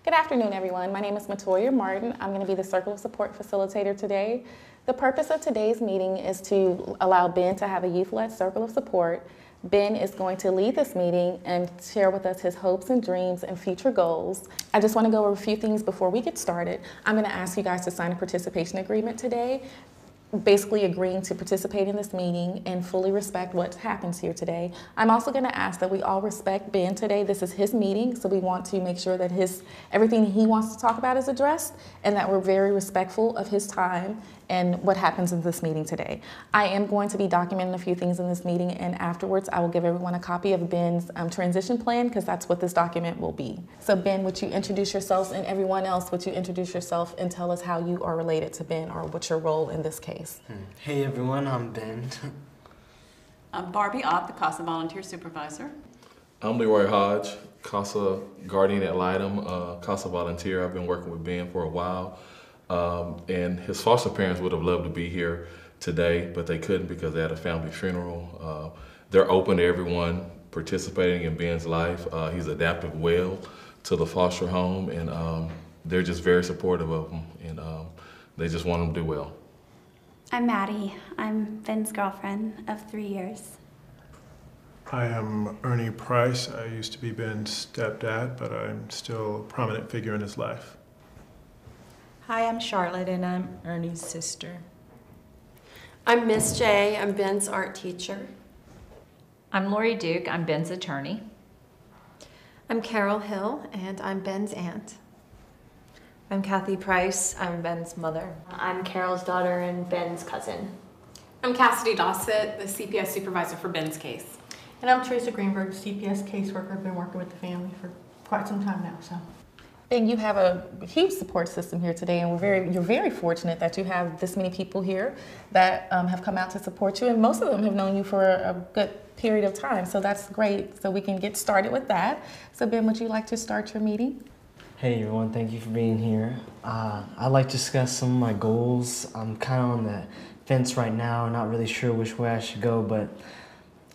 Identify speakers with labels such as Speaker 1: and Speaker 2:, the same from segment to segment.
Speaker 1: Good afternoon, everyone. My name is Matoya Martin. I'm going to be the Circle of Support Facilitator today. The purpose of today's meeting is to allow Ben to have a youth-led circle of support. Ben is going to lead this meeting and share with us his hopes and dreams and future goals. I just want to go over a few things before we get started. I'm going to ask you guys to sign a participation agreement today, basically agreeing to participate in this meeting and fully respect what happens here today. I'm also going to ask that we all respect Ben today. This is his meeting, so we want to make sure that everything he wants to talk about is addressed and that we're very respectful of his time and what happens in this meeting today. I am going to be documenting a few things in this meeting, and afterwards I will give everyone a copy of Ben's transition plan, because that's what this document will be. So Ben, would you introduce yourselves, and everyone else, would you introduce yourself and tell us how you are related to Ben, or what's your role in this case?
Speaker 2: Hey everyone, I'm Ben.
Speaker 3: I'm Barbie Ott, the CASA Volunteer Supervisor.
Speaker 4: I'm Leroy Hodge, CASA Guardian Ad Litem, CASA Volunteer. I've been working with Ben for a while. And his foster parents would have loved to be here today, but they couldn't because they had a family funeral. They're open to everyone participating in Ben's life. He's adapted well to the foster home, and they're just very supportive of him, and they just want him to do well.
Speaker 5: I'm Maddie. I'm Ben's girlfriend of 3 years.
Speaker 6: I am Ernie Price. I used to be Ben's stepdad, but I'm still a prominent figure in his life.
Speaker 7: Hi, I'm Charlotte, and I'm Ernie's sister.
Speaker 8: I'm Miss J. I'm Ben's art teacher.
Speaker 9: I'm Lori Duke. I'm Ben's attorney.
Speaker 10: I'm Carol Hill, and I'm Ben's aunt.
Speaker 11: I'm Kathy Price. I'm Ben's mother.
Speaker 12: I'm Carol's daughter and Ben's cousin.
Speaker 13: I'm Cassidy Dossett, the CPS supervisor for Ben's case.
Speaker 14: And I'm Teresa Greenberg, CPS caseworker. I've been working with the family for quite some time now.
Speaker 1: Ben, you have a huge support system here today, and you're very fortunate that you have this many people here that have come out to support you, and most of them have known you for a good period of time, so that's great. So we can get started with that. So Ben, would you like to start your meeting?
Speaker 2: Hey everyone, thank you for being here. I'd like to discuss some of my goals. I'm kind of on the fence right now, not really sure which way I should go, but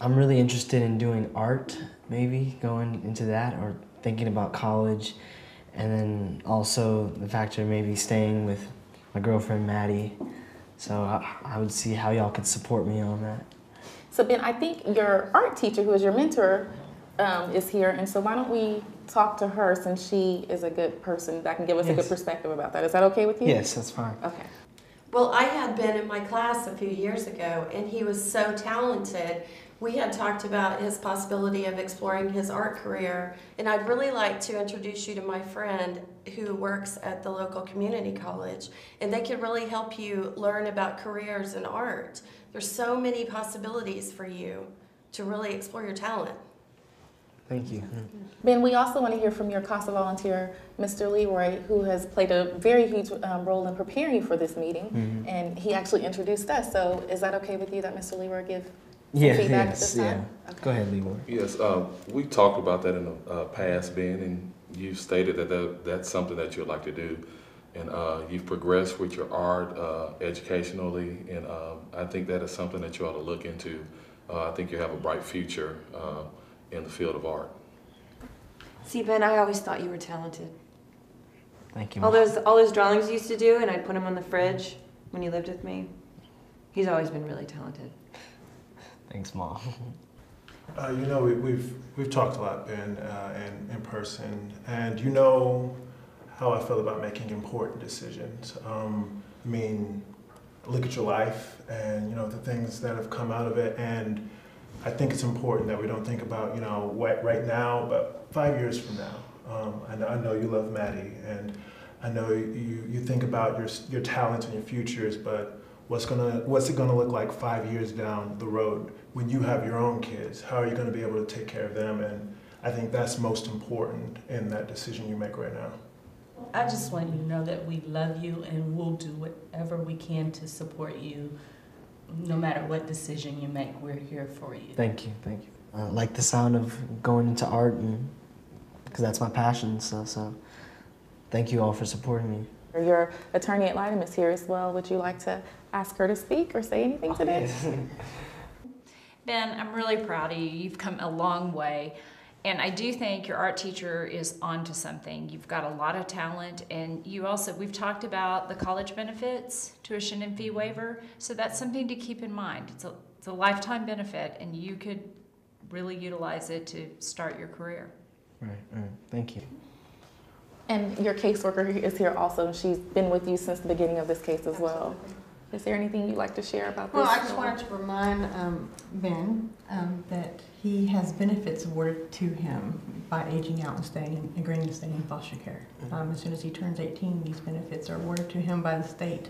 Speaker 2: I'm really interested in doing art, maybe going into that, or thinking about college. And then also the factor of maybe staying with my girlfriend, Maddie. So I would see how y'all could support me on that.
Speaker 1: So Ben, I think your art teacher, who is your mentor, is here. And so why don't we talk to her, since she is a good person that can give us a good perspective about that. Is that okay with you?
Speaker 2: Yes, that's fine.
Speaker 1: Okay.
Speaker 8: Well, I had Ben in my class a few years ago, and he was so talented. We had talked about his possibility of exploring his art career, and I'd really like to introduce you to my friend who works at the local community college, and they could really help you learn about careers in art. There's so many possibilities for you to really explore your talent.
Speaker 2: Thank you.
Speaker 1: Ben, we also want to hear from your CASA volunteer, Mr. Leroy, who has played a very huge role in preparing you for this meeting, and he actually introduced us. So is that okay with you that Mr. Leroy give feedback at this time?
Speaker 2: Yeah. Okay. Go ahead, Leroy.
Speaker 4: Yes, we talked about that in the past, Ben, and you stated that that's something that you'd like to do. And you've progressed with your art educationally, and I think that is something that you ought to look into. I think you have a bright future in the field of art.
Speaker 11: See, Ben, I always thought you were talented.
Speaker 2: Thank you,
Speaker 11: All those drawings you used to do, and I'd put them on the fridge when you lived with me. He's always been really talented.
Speaker 2: Thanks, Mom.
Speaker 6: You know, we've talked a lot, Ben, in person, and you know how I feel about making important decisions. I mean, look at your life and, you know, the things that have come out of it, and I think it's important that we don't think about, you know, what right now, but 5 years from now. I know you love Maddie, and I know you think about your talents and your futures, but what's it gonna look like 5 years down the road when you have your own kids? How are you gonna be able to take care of them? And I think that's most important in that decision you make right now.
Speaker 7: I just want you to know that we love you and we'll do whatever we can to support you. No matter what decision you make, we're here for you.
Speaker 2: Thank you. I like the sound of going into art, and because that's my passion. So thank you all for supporting me.
Speaker 1: Your attorney at Litem is here as well. Would you like to ask her to speak or say anything today?
Speaker 9: Ben, I'm really proud of you. You've come a long way. And I do think your art teacher is onto something. You've got a lot of talent, and we've talked about the college benefits, tuition and fee waiver, so that's something to keep in mind. It's a lifetime benefit, and you could really utilize it to start your career.
Speaker 2: Right. Thank you.
Speaker 1: And your caseworker is here also, and she's been with you since the beginning of this case as well. Is there anything you'd like to share about this?
Speaker 14: Well, I just wanted to remind Ben that he has benefits awarded to him by aging out and agreeing to stay in foster care. As soon as he turns 18, these benefits are awarded to him by the state.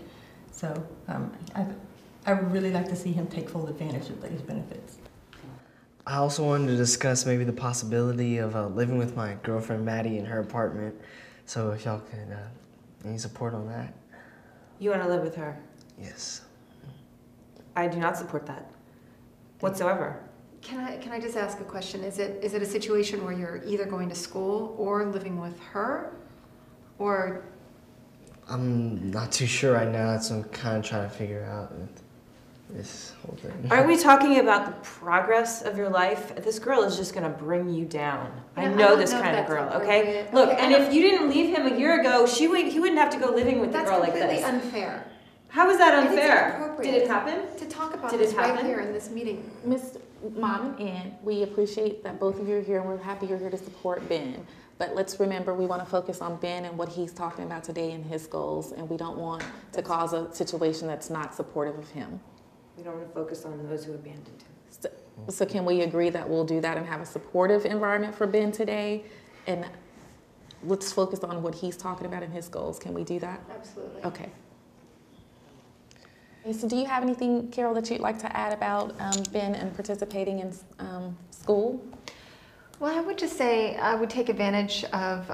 Speaker 14: So I would really like to see him take full advantage of these benefits.
Speaker 2: I also wanted to discuss maybe the possibility of living with my girlfriend Maddie in her apartment. So if y'all could, any support on that?
Speaker 11: You want to live with her?
Speaker 2: Yes.
Speaker 11: I do not support that whatsoever.
Speaker 10: Can I just ask a question? Is it a situation where you're either going to school or living with her, or?
Speaker 2: I'm not too sure right now, so I'm kind of trying to figure out this whole thing.
Speaker 11: Aren't we talking about the progress of your life? This girl is just going to bring you down. I know this kind of girl, okay? Look, and if you didn't leave him a year ago, he wouldn't have to go living with a girl like this.
Speaker 10: That's completely unfair.
Speaker 11: How is that unfair?
Speaker 10: I think it's inappropriate.
Speaker 11: Did it happen?
Speaker 10: To talk about
Speaker 11: Did
Speaker 10: this
Speaker 11: it
Speaker 10: right
Speaker 11: happen?
Speaker 10: here in this meeting.
Speaker 1: Miss Mom and Ann, we appreciate that both of you are here, and we're happy you're here to support Ben. But let's remember, we want to focus on Ben and what he's talking about today and his goals, and we don't want to cause a situation that's not supportive of him.
Speaker 11: We don't want to focus on those who abandoned him.
Speaker 1: So can we agree that we'll do that and have a supportive environment for Ben today? And let's focus on what he's talking about and his goals. Can we do that?
Speaker 10: Absolutely.
Speaker 1: Okay. So do you have anything, Carol, that you'd like to add about Ben and participating in school?
Speaker 10: Well, I would just say I would take advantage of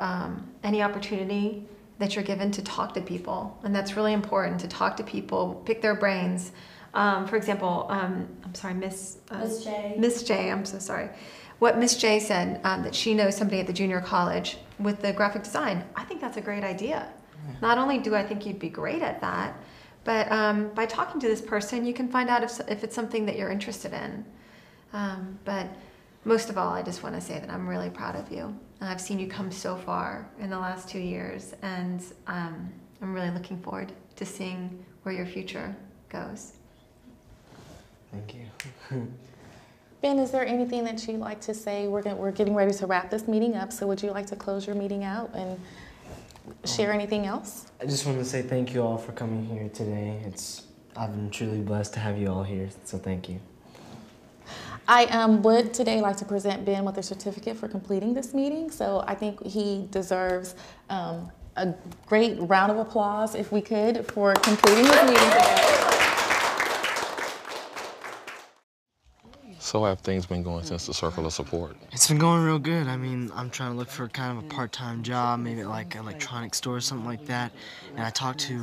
Speaker 10: any opportunity that you're given to talk to people. And that's really important, to talk to people, pick their brains. For example, I'm sorry, Miss
Speaker 8: J.
Speaker 10: Miss J, I'm so sorry. What Miss J said, that she knows somebody at the junior college with the graphic design, I think that's a great idea. Not only do I think you'd be great at that, but by talking to this person, you can find out if it's something that you're interested in. But most of all, I just want to say that I'm really proud of you. I've seen you come so far in the last 2 years, and I'm really looking forward to seeing where your future goes.
Speaker 2: Thank you.
Speaker 1: Ben, is there anything that you'd like to say? We're getting ready to wrap this meeting up, so would you like to close your meeting out and share anything else?
Speaker 2: I just wanted to say thank you all for coming here today. I've been truly blessed to have you all here, so thank you.
Speaker 1: I would today like to present Ben with a certificate for completing this meeting, so I think he deserves a great round of applause, if we could, for completing this meeting today.
Speaker 4: So how have things been going since the Circle of Support?
Speaker 2: It's been going real good. I mean, I'm trying to look for kind of a part-time job, maybe like an electronics store or something like that. And I talked to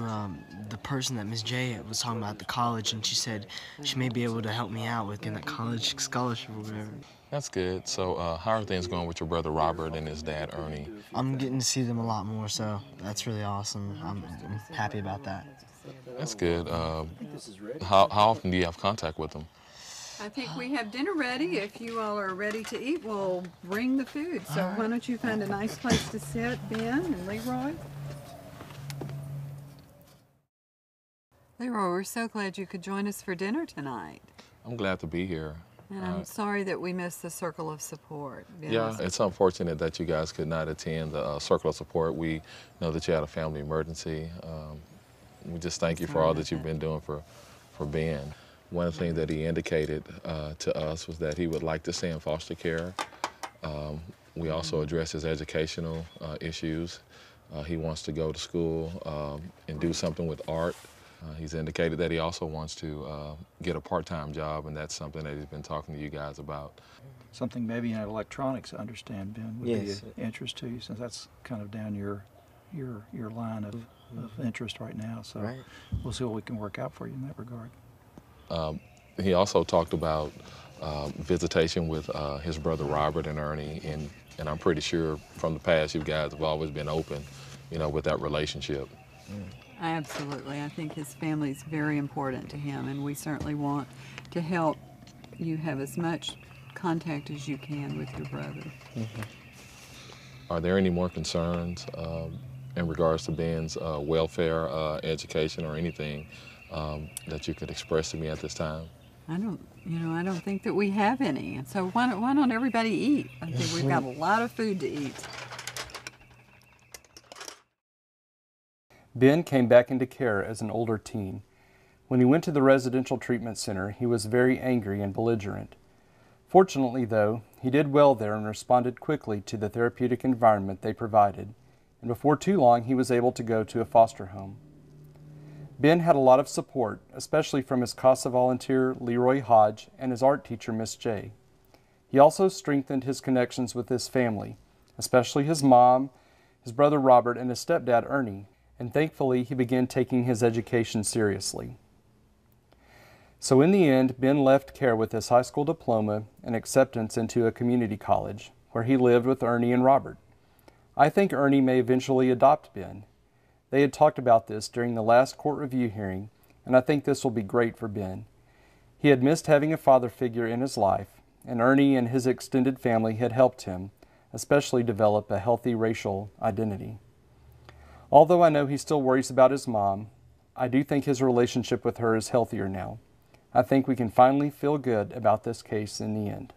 Speaker 2: the person that Miss J was talking about at the college, and she said she may be able to help me out with getting that college scholarship or whatever.
Speaker 4: That's good. So how are things going with your brother Robert and his dad Ernie?
Speaker 2: I'm getting to see them a lot more, so that's really awesome. I'm happy about that.
Speaker 4: That's good. How often do you have contact with them?
Speaker 15: I think we have dinner ready. If you all are ready to eat, we'll bring the food. So why don't you find a nice place to sit, Ben and Leroy? Leroy, we're so glad you could join us for dinner tonight.
Speaker 4: I'm glad to be here.
Speaker 15: And I'm sorry that we missed the Circle of Support.
Speaker 4: Yeah, it's unfortunate that you guys could not attend the Circle of Support. We know that you had a family emergency. We just thank you for all that you've been doing for Ben. One of the things that he indicated to us was that he would like to stay in foster care. We also addressed his educational issues. He wants to go to school and do something with art. He's indicated that he also wants to get a part-time job, and that's something that he's been talking to you guys about.
Speaker 16: Something maybe in electronics, I understand, Ben, would be of interest to you, since that's kind of down your line of interest right now. So we'll see what we can work out for you in that regard.
Speaker 4: He also talked about visitation with his brother Robert and Ernie, and I'm pretty sure from the past you guys have always been open, with that relationship.
Speaker 15: Absolutely. I think his family is very important to him, and we certainly want to help you have as much contact as you can with your brother.
Speaker 4: Are there any more concerns in regards to Ben's welfare, education, or anything that you could express to me at this time?
Speaker 15: I don't think that we have any. So why don't everybody eat? I think we've got a lot of food to eat.
Speaker 17: Ben came back into care as an older teen. When he went to the residential treatment center, he was very angry and belligerent. Fortunately, though, he did well there and responded quickly to the therapeutic environment they provided, and before too long he was able to go to a foster home. Ben had a lot of support, especially from his CASA volunteer Leroy Hodge and his art teacher Miss J. He also strengthened his connections with his family, especially his mom, his brother Robert, and his stepdad Ernie, and thankfully he began taking his education seriously. So in the end, Ben left care with his high school diploma and acceptance into a community college, where he lived with Ernie and Robert. I think Ernie may eventually adopt Ben. They had talked about this during the last court review hearing, and I think this will be great for Ben. He had missed having a father figure in his life, and Ernie and his extended family had helped him, especially develop a healthy racial identity. Although I know he still worries about his mom, I do think his relationship with her is healthier now. I think we can finally feel good about this case in the end.